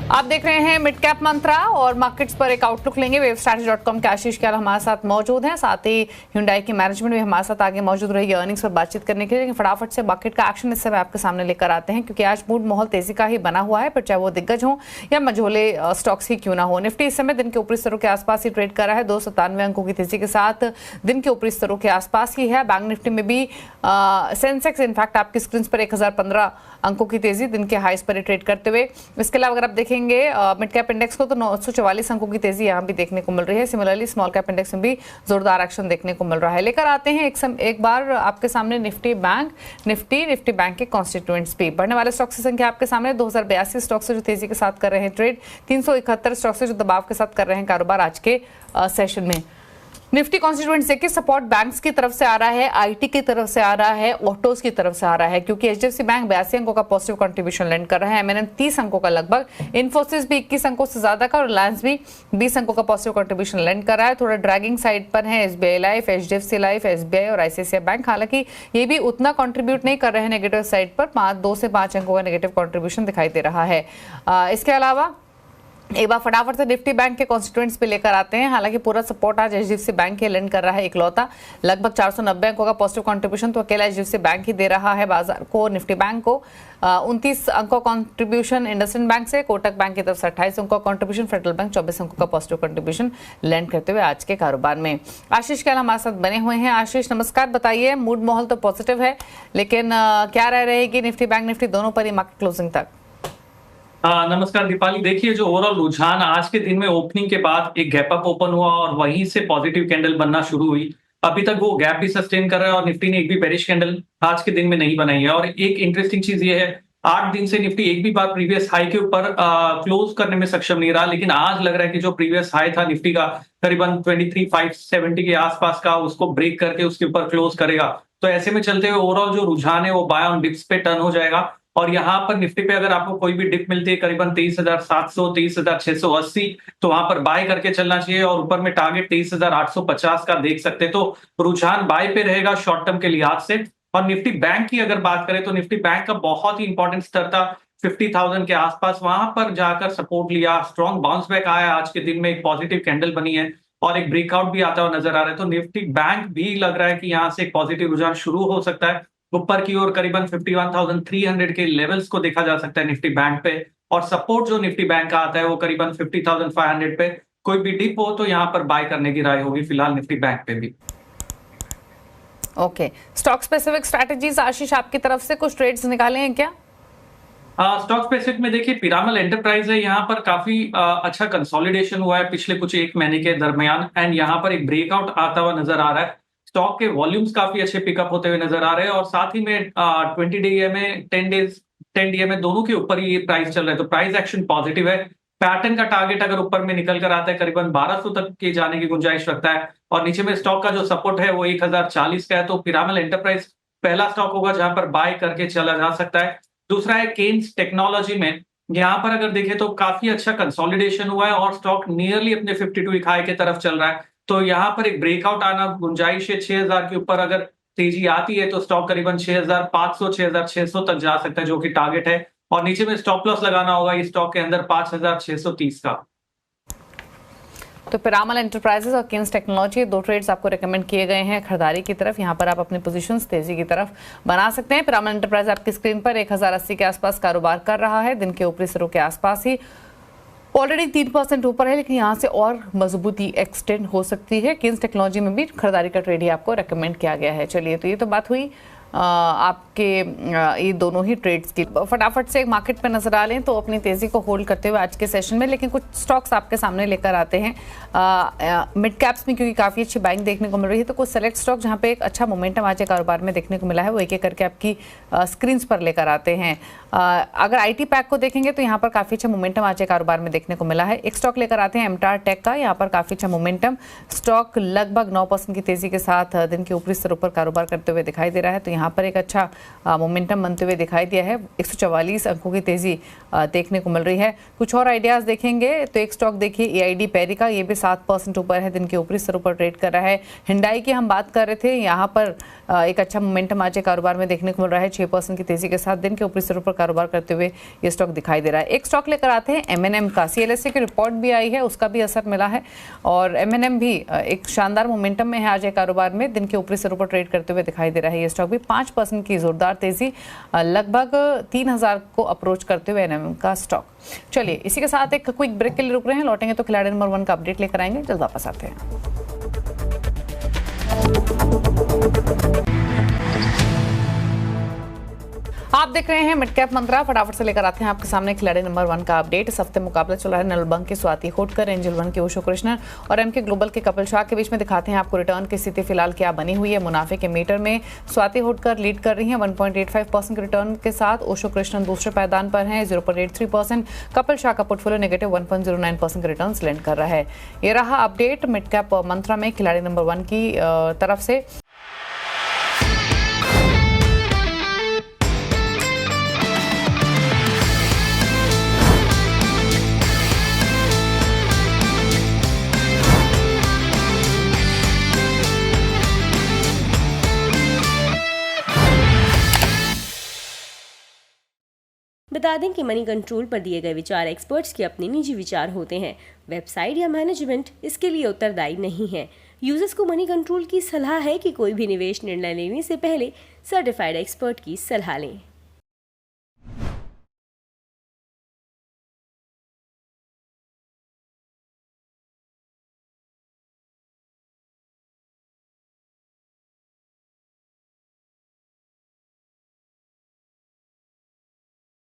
आप देख रहे हैं मिड कैप मंत्रा और मार्केट्स पर एक आउटलुक लेंगे। वेवस्ट्रैटेजी.com के आशीष क्याल हमारे साथ मौजूद हैं, साथ ही Hyundai की मैनेजमेंट भी हमारे साथ आगे मौजूद रहेगी अर्निंग्स पर बातचीत करने के लिए। लेकिन फटाफट से मार्केट का एक्शन इस समय आपके सामने लेकर आते हैं, क्योंकि आज मूड माहौल तेजी का ही बना हुआ है, पर चाहे वो दिग्गज हो या मझोले स्टॉक्स ही क्यों ना हो। निफ्टी इस समय दिन के ऊपरी स्तरों के आसपास ही ट्रेड कर रहा है, 297 अंकों की तेजी के साथ दिन के ऊपरी स्तरों के आसपास ही है। बैंक निफ्टी में भी सेंसेक्स इनफैक्ट आपकी स्क्रीन पर 1015 अंकों की तेजी दिन के हाईस पर ट्रेड करते हुए। इसके अलावा अगर आप देखेंगे मिड कैप इंडेक्स को तो 944 अंकों की तेजी यहाँ भी देखने को मिल रही है। सिमिलरली स्मॉल कैप इंडेक्स में भी जोरदार एक्शन देखने को मिल रहा है। लेकर आते हैं एक बार आपके सामने निफ्टी बैंक के कॉन्स्टिट्यूएंट्स भी। बढ़ने वाले स्टॉक्स की संख्या आपके सामने 2082 स्टॉक से जो तेजी के साथ कर रहे हैं ट्रेड, 371 स्टॉक से जो दबाव के साथ कर रहे हैं कारोबार आज के सेशन में। निफ्टी कॉन्स्टिट्यूएंट्स देखिए, सपोर्ट बैंक्स की तरफ से आ रहा है, आईटी की तरफ से आ रहा है, ऑटोज की तरफ से आ रहा है, क्योंकि एचडीएफसी बैंक 82 अंकों का पॉजिटिव कंट्रीब्यूशन लैंड कर रहा है, एमएनएम 30 अंकों का लगभग, इन्फोसिस भी 21 अंकों से ज्यादा का और रिलायंस भी 20 अंकों का पॉजिटिव कंट्रीब्यूशन लैंड कर रहा है। थोड़ा ड्रैगिंग साइड पर है SBI life, HDFC life, SBI और आईसीआईसीआई बैंक। हालांकि ये भी उतना कंट्रीब्यूट नहीं कर रहे हैं नेगेटिव साइड पर, 2 से 5 अंकों का नेगेटिव कंट्रीब्यूशन दिखाई दे रहा है। इसके अलावा एक बार फटाफट से निफ्टी बैंक के कॉन्स्टिट्यूएंट्स पे लेकर आते हैं। हालांकि पूरा सपोर्ट आज एचडीएफसी बैंक के लैंड कर रहा है इकलौता, लगभग 490 अंकों का पॉजिटिव कंट्रीब्यूशन तो अकेला एचडीएफसी बैंक ही दे रहा है बाजार को, निफ्टी बैंक को। 29 अंकों कंट्रीब्यूशन इंडसइंड बैंक से, कोटक बैंक की तरफ से 28 अंकों का कंट्रीब्यूशन, फेडरल बैंक 24 अंकों का पॉजिटिव कंट्रीब्यूशन लैंड करते हुए आज के कारोबार में। आशीष क्याल हमारे साथ बने हुए हैं। आशीष नमस्कार, बताइए, मूड माहौल तो पॉजिटिव है, लेकिन क्या राय रहेगी निफ्टी बैंक निफ्टी दोनों पर ही मार्केट क्लोजिंग तक? नमस्कार दीपाली। देखिए, जो ओवरऑल रुझान आज के दिन में ओपनिंग के बाद एक गैप अप ओपन हुआ और वहीं से पॉजिटिव कैंडल बनना शुरू हुई। अभी तक वो गैप भी सस्टेन कर रहा है और निफ्टी ने एक भी बेरिश कैंडल आज के दिन में नहीं बनाई है। और एक इंटरेस्टिंग चीज ये है, 8 दिन से निफ्टी एक भी बार प्रीवियस हाई के ऊपर क्लोज करने में सक्षम नहीं रहा, लेकिन आज लग रहा है कि जो प्रीवियस हाई था निफ्टी का करीबन 23,570 के आसपास का, उसको ब्रेक करके उसके ऊपर क्लोज करेगा। तो ऐसे में चलते हुए ओवरऑल जो रुझान है वो बाय ऑन डिप्स पे टर्न हो जाएगा। और यहाँ पर निफ्टी पे अगर आपको कोई भी डिप मिलती है करीबन 23,700 23,680, तो वहां पर बाय करके चलना चाहिए और ऊपर में टारगेट 23,850 का देख सकते हैं। तो रुझान बाय पे रहेगा शॉर्ट टर्म के लिहाज से। और निफ्टी बैंक की अगर बात करें तो निफ्टी बैंक का बहुत ही इंपॉर्टेंट स्तर था 50,000 के आसपास, वहां पर जाकर सपोर्ट लिया, स्ट्रॉन्ग बाउंस बैक आया, आज के दिन में एक पॉजिटिव कैंडल बनी है और एक ब्रेकआउट भी आता हुआ नजर आ रहा है। तो निफ्टी बैंक भी लग रहा है कि यहाँ से एक पॉजिटिव रुझान शुरू हो सकता है। ऊपर की ओर करीबन 51,300 के लेवल्स को देखा जा सकता है निफ्टी बैंक पे, और सपोर्ट जो निफ्टी बैंक का आता है वो करीबन 50,500 पे। कोई भी डिप हो तो यहाँ पर बाय करने की राय होगी फिलहाल निफ्टी बैंक पे भी। ओके, स्टॉक स्पेसिफिक स्ट्रैटेजीज आशीष आपकी तरफ से कुछ ट्रेड्स निकाले हैं क्या? स्टॉक स्पेसिफिक में देखिए, पिरामल एंटरप्राइज है, यहाँ पर काफी अच्छा कंसोलिडेशन हुआ है पिछले कुछ 1 महीने के दरमियान, एंड यहाँ पर एक ब्रेकआउट आता हुआ नजर आ रहा है। स्टॉक के वॉल्यूम्स काफी अच्छे पिकअप होते हुए नजर आ रहे हैं और साथ ही में 20 डे में 10 डे में दोनों के ऊपर ही ये प्राइस चल रहा है, तो प्राइस एक्शन पॉजिटिव है। पैटर्न का टारगेट अगर ऊपर में निकल कर आता है करीबन 1200 तक के जाने की गुंजाइश रखता है, और नीचे में स्टॉक का जो सपोर्ट है वो 1040 का है। तो पिरामल एंटरप्राइज पहला स्टॉक होगा जहां पर बाय करके चला जा सकता है। दूसरा है केन्स टेक्नोलॉजी में, यहाँ पर अगर देखें तो काफी अच्छा कंसोलिडेशन हुआ है और स्टॉक नियरली अपने 52 वीक हाई की तरफ चल रहा है। तो यहाँ पर एक ब्रेकआउट आना गुंजाइश है, 6,000 के ऊपर अगर तेजी आती है तो स्टॉक करीबन 6,500 6,600 तक जा सकता है, जो कि टारगेट है। और नीचे में स्टॉप लॉस लगाना होगा इस स्टॉक के अंदर 5,630 का। तो पिरामल एंटरप्राइजेस और केन्स टेक्नोलॉजी, 2 ट्रेड्स आपको रेकमेंड किए गए हैं खरीदारी की तरफ। यहाँ पर आप अपनी पोजीशंस तेजी की तरफ बना सकते हैं। पिरामल एंटरप्राइज आपकी स्क्रीन पर 1080 के आसपास कारोबार कर रहा है, दिन के ऊपरी स्तरों के आसपास ही, ऑलरेडी 3% ऊपर है, लेकिन यहाँ से और मजबूती एक्सटेंड हो सकती है। केन्स टेक्नोलॉजी में भी खरीदारी का ट्रेड ही आपको रेकमेंड किया गया है। चलिए, तो ये तो बात हुई आपके ये दोनों ही ट्रेड्स की। फटाफट से एक मार्केट पे नजर डालें तो अपनी तेजी को होल्ड करते हुए आज के सेशन में, लेकिन कुछ स्टॉक्स आपके सामने लेकर आते हैं मिड कैप्स में, क्योंकि काफी अच्छी बाइंग देखने को मिल रही है। तो कुछ सेलेक्ट स्टॉक जहां पे एक अच्छा मोमेंटम आज के कारोबार में देखने को मिला है, वो एक एक करके आपकी स्क्रीन पर लेकर आते हैं। अगर आईटी पैक को देखेंगे तो यहाँ पर काफी अच्छा मोमेंटम आज के कारोबार में देखने को मिला है। एक स्टॉक लेकर आते हैं एमटार टेक का, यहाँ पर काफी अच्छा मोमेंटम, स्टॉक लगभग 9% की तेजी के साथ दिन के ऊपरी स्तरों पर कारोबार करते हुए दिखाई दे रहा है। तो यहाँ पर एक अच्छा मोमेंटम बनते हुए दिखाई दिया है। 144 अंकों की तेजी देखने को मिल रही है। कुछ और आइडियाज देखेंगे तो एक स्टॉक देखिए एआईडी पैरी का, ये भी 7% ऊपर है, दिन के ऊपरी स्तरों पर ट्रेड कर रहा है। हिंडाई की हम बात कर रहे थे, यहाँ पर एक अच्छा मोमेंटम आज कारोबार में देखने को मिल रहा है। 6% की तेजी के साथ दिन के ऊपरी स्तरों पर कारोबार करते हुए ये स्टॉक दिखाई दे रहा है। एक स्टॉक लेकर आते हैं एमएनएम का। सीएलएसए की रिपोर्ट भी आई है, उसका भी असर मिला है और एमएनएम भी एक शानदार मोमेंटम में है। आज कारोबार में दिन के ऊपरी स्तरों पर ट्रेड करते हुए दिखाई दे रहा है। ये स्टॉक भी 5% की जोरदार तेजी, लगभग 3000 को अप्रोच करते हुए एमएनएम का स्टॉक। चलिए इसी के साथ एक क्विक ब्रेक के लिए रुक रहे हैं, लौटेंगे तो खिलाड़ी नंबर 1 का अपडेट लेकर आएंगे। जल्द वापस आते हैं। आप देख रहे हैं मिड कैप मंत्रा। फटाफट से लेकर आते हैं आपके सामने खिलाड़ी नंबर 1 का अपडेट। इस हफ्ते मुकाबला चल रहा है नर्मल बंक के स्वाति होटकर, एंजल वन के ओशो कृष्णन और एमके ग्लोबल के कपिल शाह के बीच में। दिखाते हैं आपको रिटर्न की स्थिति फिलहाल क्या बनी हुई है। मुनाफे के मीटर में स्वाति होटकर लीड कर रही है 1.85% के रिटर्न के साथ। ओशो कृष्णन दूसरे पायदान पर है 0.83%। कपिल शाह का पोर्टफोलियो नेगेटिव 1.09% के रिटर्न लैंड कर रहा है। ये रहा अपडेट मिड कैप मंत्रा में खिलाड़ी नंबर 1 की तरफ से। बता दें कि मनी कंट्रोल पर दिए गए विचार एक्सपर्ट्स के अपने निजी विचार होते हैं। वेबसाइट या मैनेजमेंट इसके लिए उत्तरदायी नहीं है। यूजर्स को मनी कंट्रोल की सलाह है कि कोई भी निवेश निर्णय लेने से पहले सर्टिफाइड एक्सपर्ट की सलाह लें।